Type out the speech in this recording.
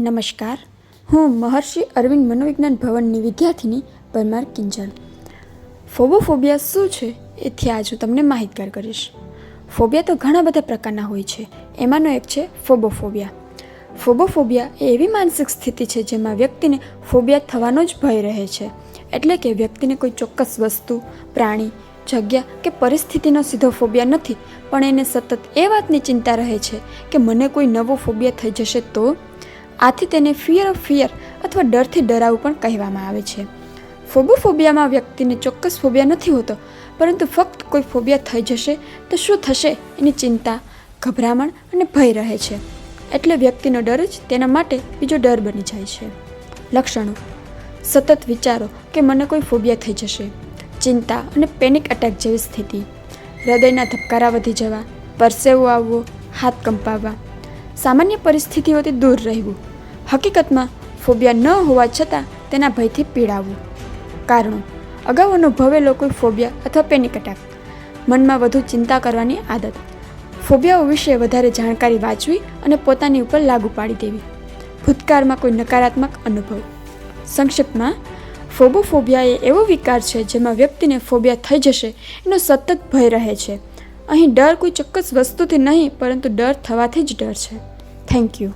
નમસ્કાર, હું મહર્ષિ અરવિંદ મનોવિજ્ઞાન ભવનની વિદ્યાર્થીની પરમાર કિંજલ. ફોબોફોબિયા શું છે એથી આજ હું તમને માહિતગાર કરીશ. ફોબિયા તો ઘણા બધા પ્રકારના હોય છે. એમાંનો એક છે ફોબોફોબિયા. ફોબોફોબિયા એ એવી માનસિક સ્થિતિ છે જેમાં વ્યક્તિને ફોબિયા થવાનો જ ભય રહે છે. એટલે કે વ્યક્તિને કોઈ ચોક્કસ વસ્તુ, પ્રાણી, જગ્યા કે પરિસ્થિતિનો સીધો ફોબિયા નથી, પણ એને સતત એ વાતની ચિંતા રહે છે કે મને કોઈ નવો ફોબિયા થઈ જશે તો. આથી તેને ફિયર ઓફ ફિયર અથવા ડરથી ડરાવું પણ કહેવામાં આવે છે. ફોબોફોબિયામાં વ્યક્તિને ચોક્કસ ફોબિયા નથી હોતો, પરંતુ ફક્ત કોઈ ફોબિયા થઈ જશે તો શું થશે એની ચિંતા, ગભરામણ અને ભય રહે છે. એટલે વ્યક્તિનો ડર જ તેના માટે બીજો ડર બની જાય છે. લક્ષણો: સતત વિચારો કે મને કોઈ ફોબિયા થઈ જશે, ચિંતા અને પેનિક એટેક જેવી સ્થિતિ, હૃદયના ધબકારા વધી જવા, પરસેવો આવવો, હાથ કંપાવવા, સામાન્ય પરિસ્થિતિઓથી દૂર રહેવું, હકીકતમાં ફોબિયા ન હોવા છતાં તેના ભયથી પીડાવવું. કારણો: અગાઉ અનુભવેલો કોઈ ફોબિયા અથવા પેનિક એટેક, મનમાં વધુ ચિંતા કરવાની આદત, ફોબિયાઓ વિશે વધારે જાણકારી વાંચવી અને પોતાની ઉપર લાગુ પાડી દેવી, ભૂતકાળમાં કોઈ નકારાત્મક અનુભવ. સંક્ષિપ્તમાં, ફોબોફોબિયા એ એવો વિકાર છે જેમાં વ્યક્તિને ફોબિયા થઈ જશે એનો સતત ભય રહે છે. અહીં ડર કોઈ ચોક્કસ વસ્તુથી નહીં, પરંતુ ડર થવાથી જ ડર છે. Thank you.